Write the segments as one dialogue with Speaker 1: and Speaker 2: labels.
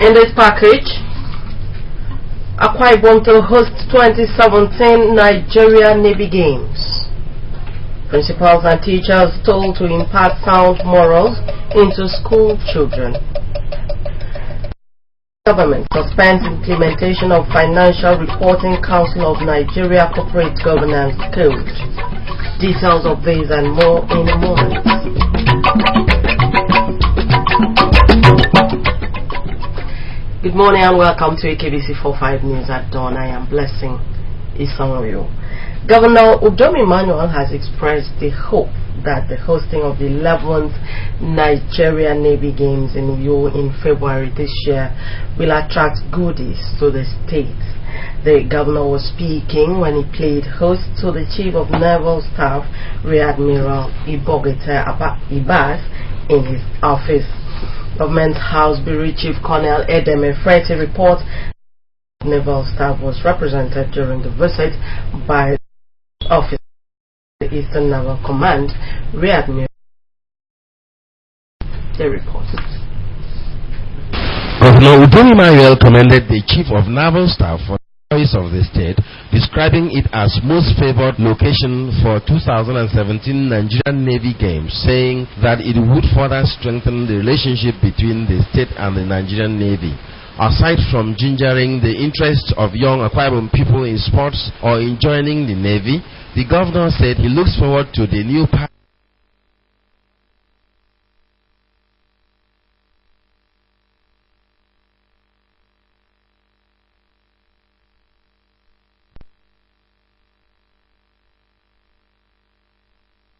Speaker 1: In this package, Akwa Ibom to host 2017 Nigeria Navy Games. Principals and teachers told to impart sound morals into school children. Government suspends implementation of Financial Reporting Council of Nigeria Corporate Governance Code. Details of this and more in a moment. Good morning and welcome to AKBC 45 News at Dawn. I am Blessing Isamario. Governor Udom Emmanuel has expressed the hope that the hosting of the 11th Nigeria Navy Games in Uyo in February this year will attract goodies to the state. The governor was speaking when he played host to the Chief of Naval Staff, Rear Admiral Ibogete Ibas, in his office. Government House Bureau Chief Colonel Edem Efreti reports Naval Staff was represented during the visit by officer of the Eastern Naval Command, Rear Admiral. The report.
Speaker 2: Governor Udom Emmanuel commended the Chief of Naval Staff for the choice of the state, describing it as most favored location for 2017 Nigerian Navy Games, saying that it would further strengthen the relationship between the state and the Nigerian Navy. Aside from gingering the interest of young Akwa Ibom people in sports or in joining the Navy, the governor said he looks forward to the new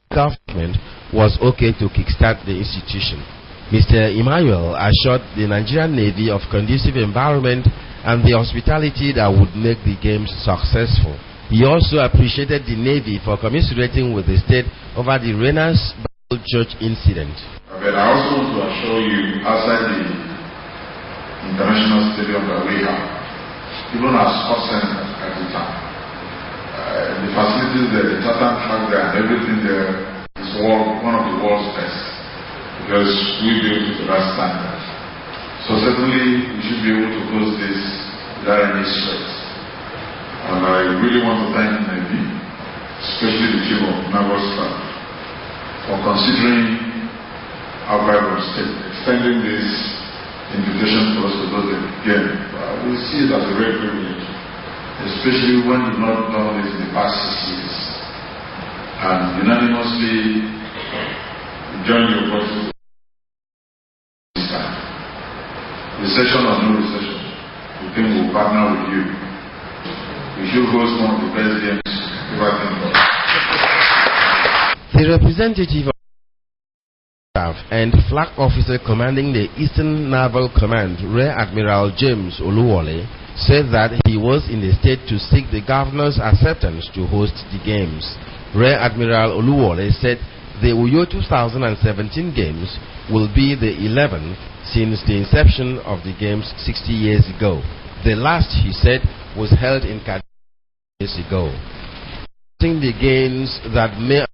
Speaker 2: government was okay to kickstart the institution. Mr. Emmanuel assured the Nigerian Navy of conducive environment and the hospitality that would make the games successful. He also appreciated the Navy for commiserating with the state over the Renas Bible Church incident.
Speaker 3: But I also want to assure you, outside the international stadium that we have, even our sports center at the time, the facilities there, the tartan track there, and everything there is one of the world's best, because we built it to that standard. So certainly we should be able to host this without any stress. And I really want to thank the Navy, especially the Chief of Naval Staff, for considering our Bible state, extending this invitation for us to go there again. We see it as a great privilege, especially when you've not done this in the past 6 years. And unanimously join your voices this time. Recession or no recession, we think we'll partner with you. We should host one of the best games ever think of.
Speaker 2: The representative of Staff and Flag Officer commanding the Eastern Naval Command, Rear Admiral James Oluwole, said that he was in the state to seek the governor's acceptance to host the games. Rear Admiral Oluwole said the Uyo 2017 games will be the 11th since the inception of the games 60 years ago. The last, he said, was held in Kaduna years ago. The games that may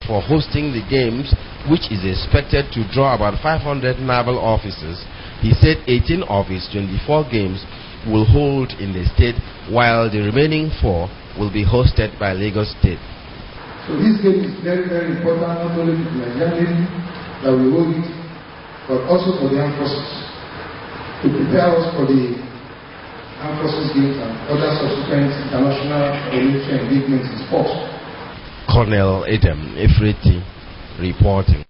Speaker 2: for hosting the games, which is expected to draw about 500 naval officers, he said 18 of his 24 games will hold in the state, while the remaining 4 will be hosted by Lagos State.
Speaker 4: So this game is very, very important, not only to the Nigerian Navy that we hold it, but also for the armed forces, to prepare us for the armed forces games and other subsequent international Olympic engagements in sports.
Speaker 2: Colonel Edem Efreti reporting.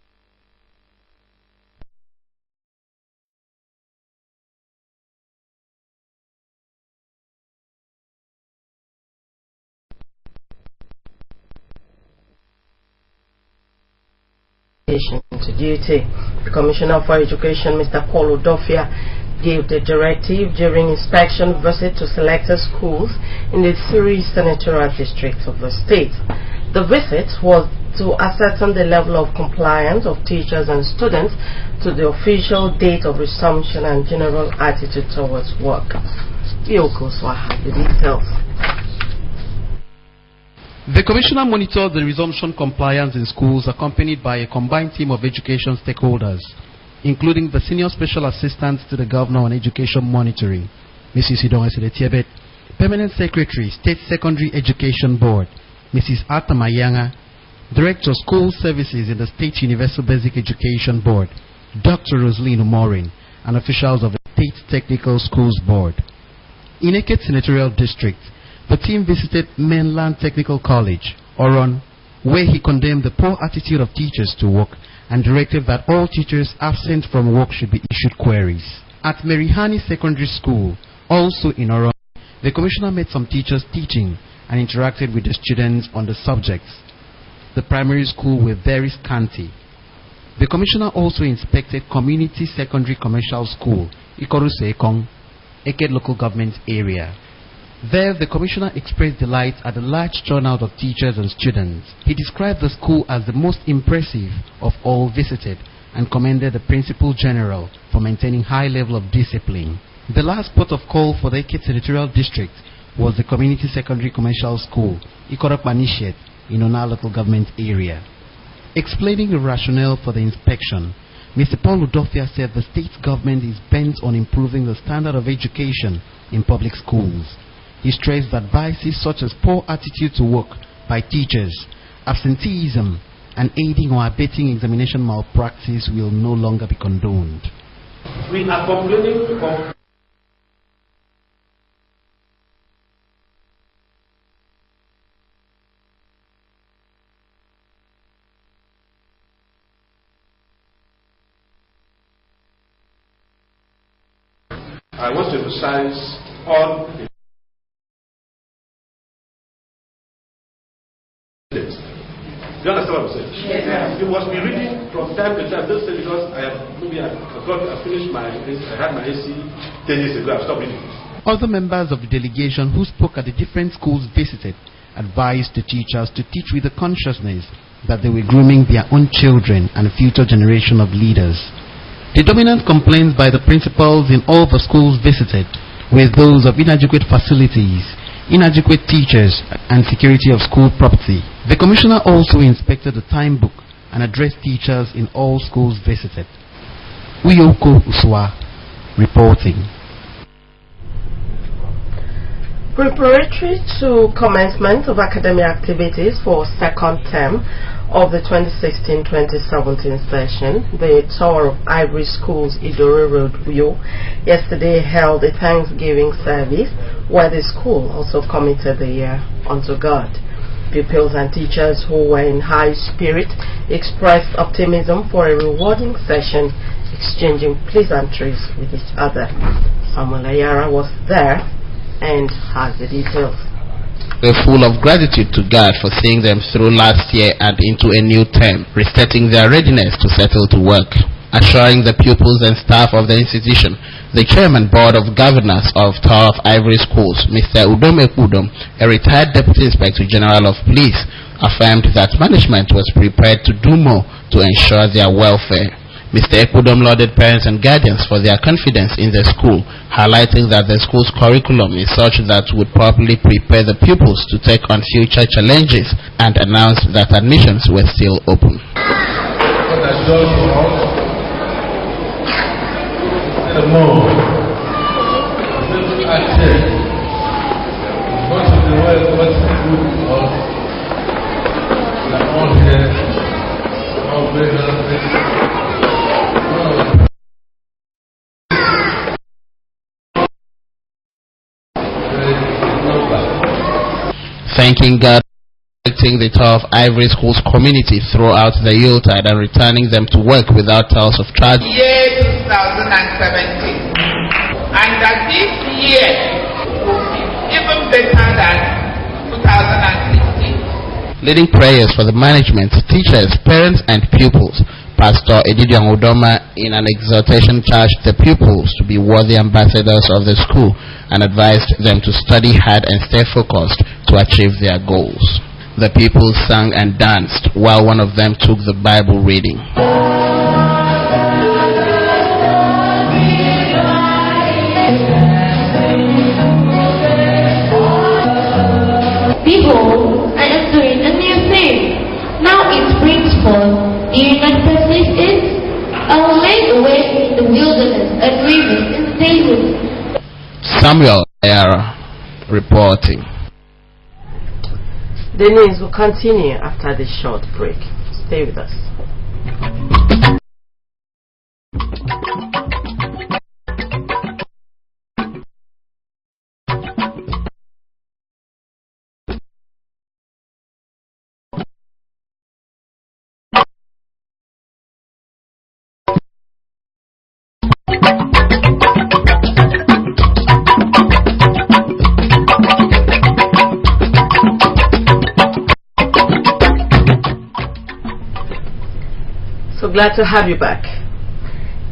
Speaker 1: To duty. The Commissioner for Education, Mr. Paul Odofia, gave the directive during inspection visit to selected schools in the 3 senatorial districts of the state. The visit was to ascertain the level of compliance of teachers and students to the official date of resumption and general attitude towards work. Yoko Swaha, the details.
Speaker 5: The Commissioner monitored the resumption compliance in schools accompanied by a combined team of education stakeholders. including the Senior Special Assistant to the Governor on Education Monitoring, Mrs. Idong Eseletiebet, Permanent Secretary, State Secondary Education Board, Mrs. Arta Mayanga, Director, School Services in the State Universal Basic Education Board, Dr. Rosaline Umorin, and officials of the State Technical Schools Board. In Eket Senatorial District, the team visited Mainland Technical College, Oron, where he condemned the poor attitude of teachers to work and directed that all teachers absent from work should be issued queries. At Merihani Secondary School, also in Oron, the commissioner met some teachers teaching and interacted with the students on the subjects. The primary school were very scanty. The commissioner also inspected Community Secondary Commercial School, Ikoruse Ekong, Eket Local Government Area. There, the commissioner expressed delight at the large turnout of teachers and students. He described the school as the most impressive of all visited and commended the Principal General for maintaining high level of discipline. The last port of call for the Eket Senatorial District was the Community Secondary Commercial School, Ikorakpanishet, in Ona Local Government Area. Explaining the rationale for the inspection, Mr. Paul Udofia said the state government is bent on improving the standard of education in public schools. He stressed that vices such as poor attitude to work by teachers, absenteeism, and aiding or abetting examination malpractice will no longer be condoned.
Speaker 6: We are complaining of I want to emphasize on the do you understand what I'm saying? Yes. You must be reading from time to time. Don't say because I finished I had my AC 10 years ago, I've stopped reading.
Speaker 5: Other members of the delegation who spoke at the different schools visited advised the teachers to teach with the consciousness that they were grooming their own children and future generation of leaders. The dominant complaints by the principals in all the schools visited were those of inadequate facilities, inadequate teachers, and security of school property. The commissioner also inspected the time book and addressed teachers in all schools visited. Uyoko Uswa reporting.
Speaker 1: Preparatory to commencement of academic activities for second term of the 2016-2017 session, the tour of Ivory Schools, Idore Road, Uyo, yesterday held a Thanksgiving service where the school also committed the year unto God. Pupils and teachers who were in high spirit expressed optimism for a rewarding session, exchanging pleasantries with each other. Samuel Ayara was there and has the details.
Speaker 7: We're full of gratitude to God for seeing them through last year and into a new term, restating their readiness to settle to work. Assuring the pupils and staff of the institution, the Chairman Board of Governors of Tower of Ivory Schools, Mr. Udome Ekudom, a retired Deputy Inspector General of Police, affirmed that management was prepared to do more to ensure their welfare. Mr. Ekudom lauded parents and guardians for their confidence in the school, highlighting that the school's curriculum is such that would properly prepare the pupils to take on future challenges, and announced that admissions were still open. Thanking God for protecting the Tower of Ivory Schools community throughout the Yuletide and returning them to work without tales of tragedy.
Speaker 8: Year 2017, and that this year will be even better than 2016.
Speaker 7: Leading prayers for the management, teachers, parents, and pupils, Pastor Edidion Udoma, in an exhortation, charged the pupils to be worthy ambassadors of the school and advised them to study hard and stay focused to achieve their goals. The pupils sang and danced while one of them took the Bible reading.
Speaker 9: Behold, I am doing a new thing. Now it springs forth. Do you not perceive it? I will make a way in the wilderness and rivers in the desert.
Speaker 7: Samuel Ayara reporting.
Speaker 1: The news will continue after this short break. Stay with us. Glad to have you back.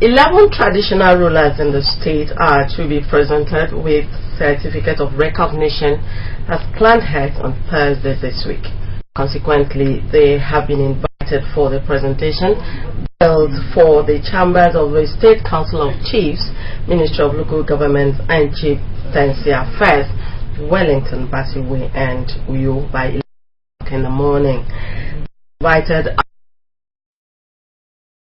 Speaker 1: 11 traditional rulers in the state are to be presented with certificate of recognition as clan heads on Thursday this week. Consequently, they have been invited for the presentation held for the chambers of the State Council of Chiefs, Ministry of Local Government and Chieftaincy Affairs, Wellington, Basiwe and Uyo by 11 o'clock in the morning. Invited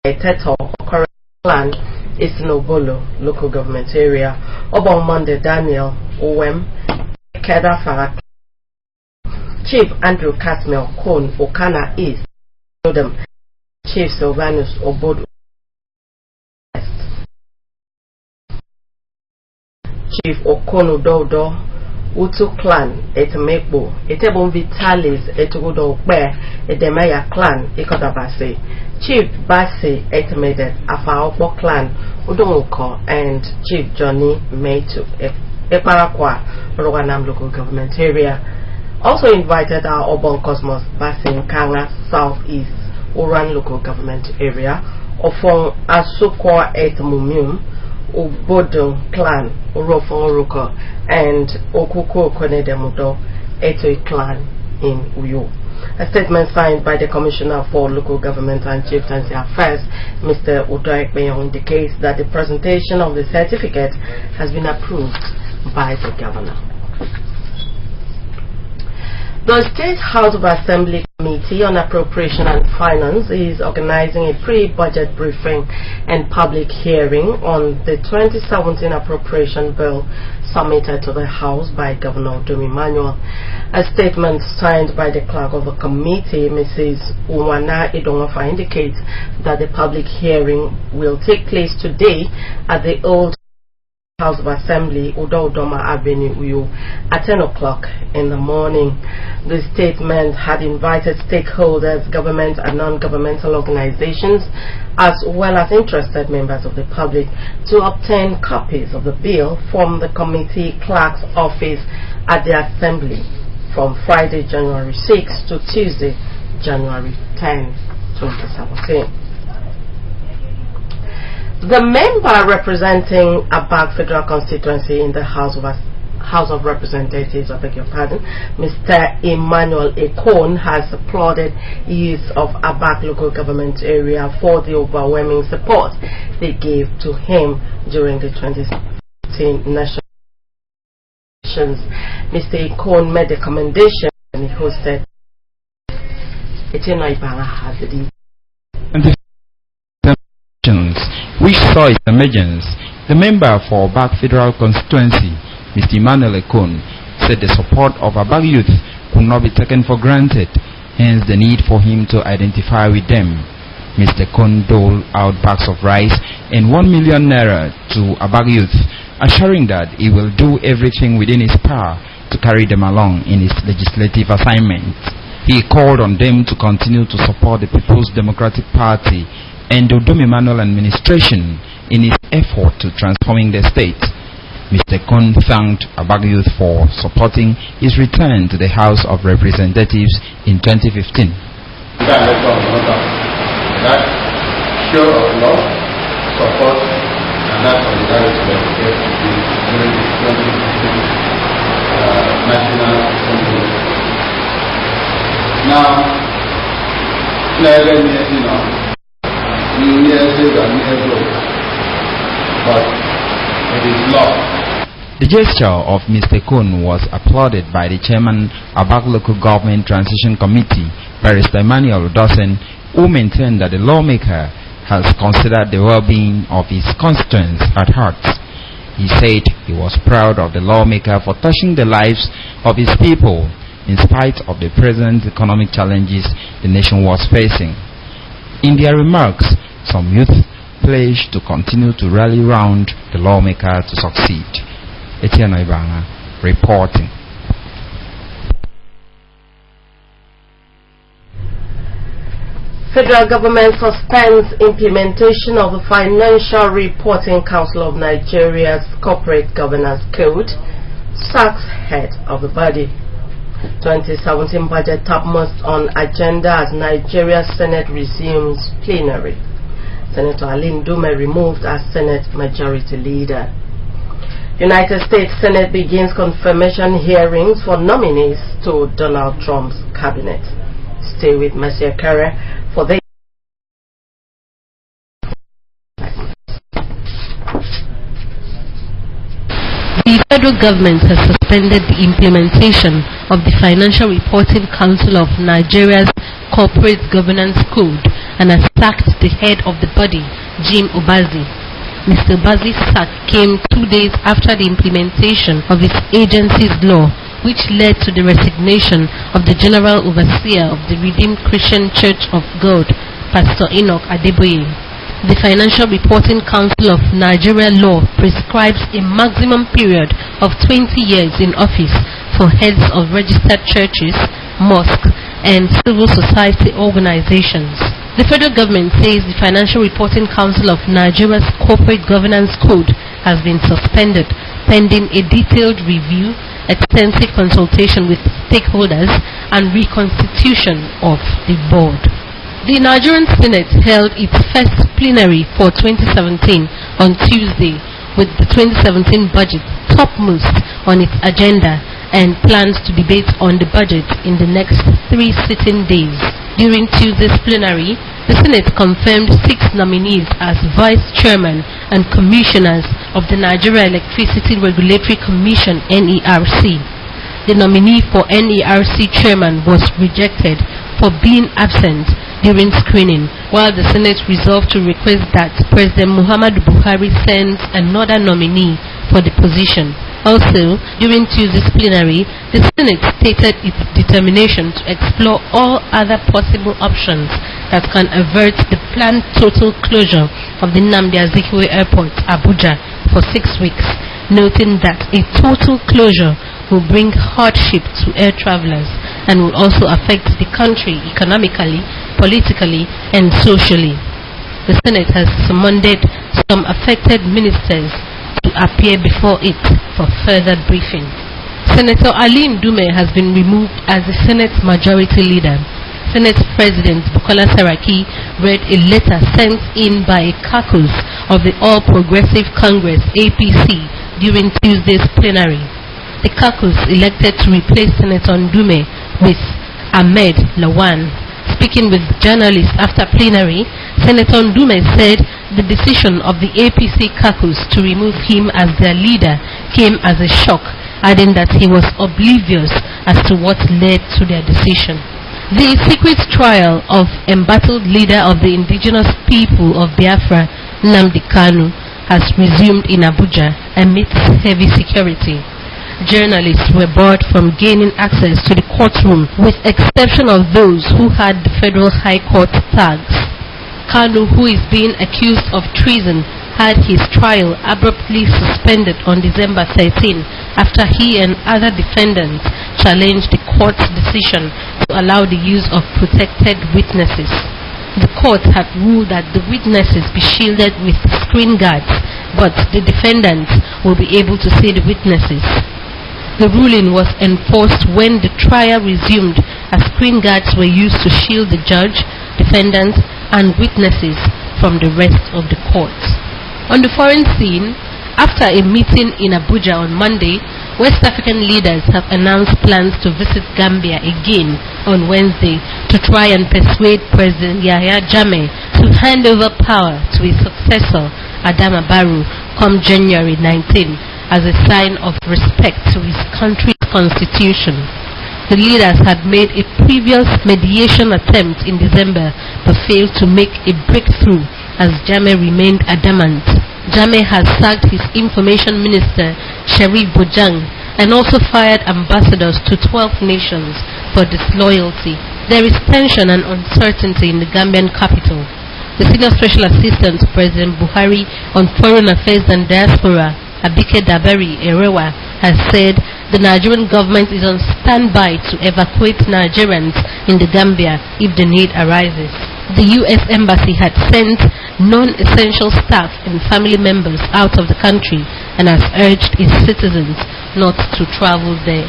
Speaker 1: Teto Okoro Clan is in Obolo local government area. Obon Monday Daniel Owem Keda Farah Chief Andrew Katmel Kon Okana East Chief Sylvanus Obodo West Chief Okono Dodo Utu Clan Etemekbo Etebon Vitalis Etugudo Okbe Edemaya Clan Ikodabase Chief Basi Etemede Afaokbo Clan Udongo and Chief Johnny Meitu Eparakwa Roganam local government area. Also invited are Obon Cosmos Basi Nkanga Southeast Oran local government area, Ofong Asukwa Etmumium Ubodo Clan Urofong Uruko and Okuko Konedemudo Etoi Clan in Uyo. A statement signed by the Commissioner for Local Government and Chieftaincy Affairs, Mr. Udoy Ekpenyong, indicates that the presentation of the certificate has been approved by the Governor. The State House of Assembly Committee on Appropriation and Finance is organizing a pre-budget briefing and public hearing on the 2017 appropriation bill submitted to the House by Governor Udomi Manuel. A statement signed by the clerk of the committee, Mrs. Uwana Idonwafa, indicates that the public hearing will take place today at the Old House of Assembly, Udodoma Avenue, Uyo, at 10 o'clock in the morning. The statement had invited stakeholders, government and non-governmental organizations, as well as interested members of the public to obtain copies of the bill from the committee clerk's office at the Assembly from Friday, January 6 to Tuesday, January 10, 2017. The member representing Abak Federal Constituency in the House of Representatives, I beg your pardon, Mr. Emmanuel Ekon, has applauded youth of Abak local government area for the overwhelming support they gave to him during the 2016 national elections. Mr. Ekon made a commendation and he hosted
Speaker 10: which saw its emergence. The member for Abak Federal Constituency, Mr. Emmanuel Ekon, said the support of Abak youth could not be taken for granted, hence the need for him to identify with them. Mr. Ekon doled out bags of rice and 1 million naira to Abak youth, assuring that he will do everything within his power to carry them along in his legislative assignments. He called on them to continue to support the People's Democratic Party and the Udomi Manuel administration in its effort to transforming the state. Mr. Ekon thanked Abak youth for supporting his return to the House of Representatives in 2015.
Speaker 11: That show of love, support, and that solidarity that we get during the 2015 National Assembly. Now, but it is love.
Speaker 10: The gesture of Mr. Ekon was applauded by the chairman of Abak Local Government Transition Committee, Barrister Emmanuel Dawson, who maintained that the lawmaker has considered the well-being of his constituents at heart. He said he was proud of the lawmaker for touching the lives of his people in spite of the present economic challenges the nation was facing. In their remarks, some youth pledged to continue to rally round the lawmaker to succeed. Etienne Ibanga reporting.
Speaker 1: Federal government suspends implementation of the Financial Reporting Council of Nigeria's Corporate Governance Code, sacks head of the body. 2017 budget topmost on agenda as Nigeria Senate resumes plenary. Senator Ali Ndume removed as Senate Majority Leader. United States Senate begins confirmation hearings for nominees to Donald Trump's cabinet. Stay with Mercy Akare for the
Speaker 12: federal government has suspended the implementation of the Financial Reporting Council of Nigeria's Corporate Governance Code and has sacked the head of the body, Jim Obazi. Mr. Obazi's sack came 2 days after the implementation of its agency's law, which led to the resignation of the General Overseer of the Redeemed Christian Church of God, Pastor Enoch Adeboye. The Financial Reporting Council of Nigeria law prescribes a maximum period of 20 years in office for heads of registered churches, mosques, and civil society organizations. The federal government says the Financial Reporting Council of Nigeria's Corporate Governance Code has been suspended pending a detailed review, extensive consultation with stakeholders, and reconstitution of the board. The Nigerian Senate held its first plenary for 2017 on Tuesday, with the 2017 budget topmost on its agenda and plans to debate on the budget in the next 3 sitting days. During Tuesday's plenary, the Senate confirmed 6 nominees as Vice Chairman and Commissioners of the Nigeria Electricity Regulatory Commission (NERC). The nominee for NERC Chairman was rejected for being absent during screening, while the Senate resolved to request that President Muhammadu Buhari sends another nominee for the position. Also, during Tuesday's plenary, the Senate stated its determination to explore all other possible options that can avert the planned total closure of the Nnamdi Azikiwe Airport, Abuja, for 6 weeks, noting that a total closure will bring hardship to air travelers and will also affect the country economically, politically, and socially. The Senate has summoned some affected ministers to appear before it for further briefing. Senator Ali Ndume has been removed as the Senate Majority Leader. Senate President Bukola Saraki read a letter sent in by a caucus of the All Progressive Congress (APC) during Tuesday's plenary. The caucus elected to replace Senator Ndume with Ahmed Lawan. Speaking with journalists after plenary, Senator Ndume said the decision of the APC caucus to remove him as their leader came as a shock, adding that he was oblivious as to what led to their decision. The secret trial of embattled leader of the indigenous people of Biafra, Nnamdi Kanu, has resumed in Abuja amidst heavy security. Journalists were barred from gaining access to the courtroom, with exception of those who had the Federal High Court tags. Kanu, who is being accused of treason, had his trial abruptly suspended on December 13 after he and other defendants challenged the court's decision to allow the use of protected witnesses. The court had ruled that the witnesses be shielded with screen guards, but the defendants will be able to see the witnesses. The ruling was enforced when the trial resumed, as screen guards were used to shield the judge, defendants, and witnesses from the rest of the court. On the foreign scene, after a meeting in Abuja on Monday, West African leaders have announced plans to visit Gambia again on Wednesday to try and persuade President Yahya Jammeh to hand over power to his successor, Adama Barrow, come January 19, as a sign of respect to his country's constitution. The leaders had made a previous mediation attempt in December but failed to make a breakthrough as Jammeh remained adamant. Jammeh has sacked his information minister, Sherif Bojang, and also fired ambassadors to 12 nations for disloyalty. There is tension and uncertainty in the Gambian capital. The Senior Special Assistant to President Buhari on Foreign Affairs and Diaspora, Abike Dabari Erewa, has said the Nigerian government is on standby to evacuate Nigerians in the Gambia if the need arises. The U.S. Embassy had sent non-essential staff and family members out of the country and has urged its citizens not to travel there.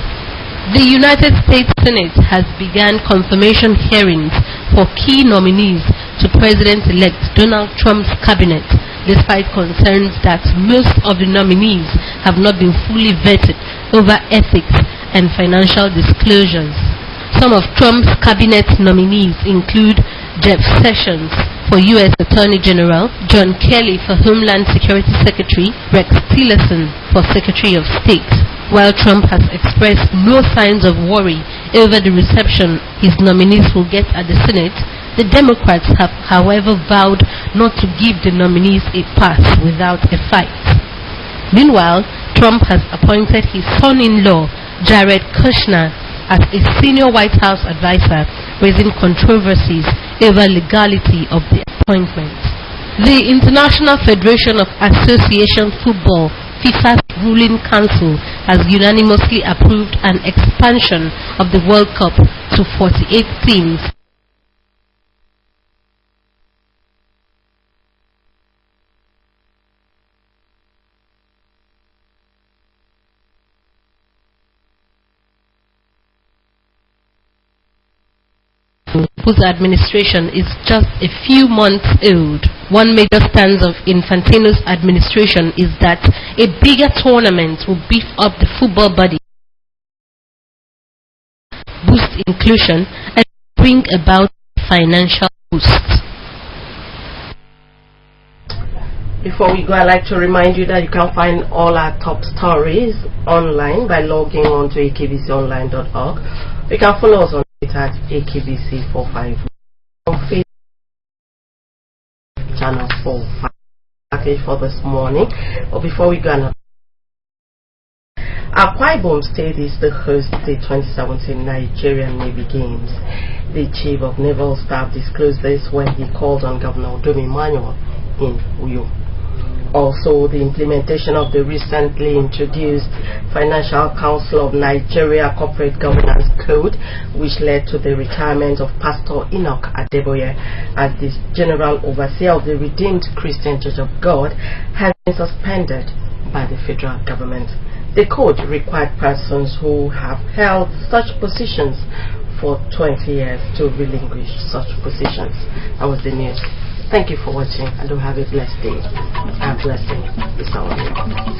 Speaker 12: The United States Senate has begun confirmation hearings for key nominees to President-elect Donald Trump's cabinet, despite concerns that most of the nominees have not been fully vetted over ethics and financial disclosures. Some of Trump's cabinet nominees include Jeff Sessions for U.S. Attorney General, John Kelly for Homeland Security Secretary, Rex Tillerson for Secretary of State. While Trump has expressed no signs of worry over the reception his nominees will get at the Senate, the Democrats have, however, vowed not to give the nominees a pass without a fight. Meanwhile, Trump has appointed his son-in-law, Jared Kushner, as a senior White House advisor, raising controversies over legality of the appointment. The International Federation of Association Football, FIFA's ruling council, has unanimously approved an expansion of the World Cup to 48 teams. Whose administration is just a few months old. One major stance of Infantino's administration is that a bigger tournament will beef up the football body, boost inclusion, and bring about financial boosts.
Speaker 1: Before we go, I'd like to remind you that you can find all our top stories online by logging on to akbconline.org. You can follow us on Twitter at AKBC45, on Facebook channel 45 package for this morning. But before we go, Akwa Ibom State is the host of the 2017 Nigerian Navy Games. The Chief of Naval Staff disclosed this when he called on Governor Udomi Manuel in Uyo. Also, the implementation of the recently introduced Financial Council of Nigeria Corporate Governance Code, which led to the retirement of Pastor Enoch Adeboye as the General Overseer of the Redeemed Christian Church of God, has been suspended by the federal government. The code required persons who have held such positions for 20 years to relinquish such positions. That was the news. Thank you for watching and do have a blessed day. And blessing is all.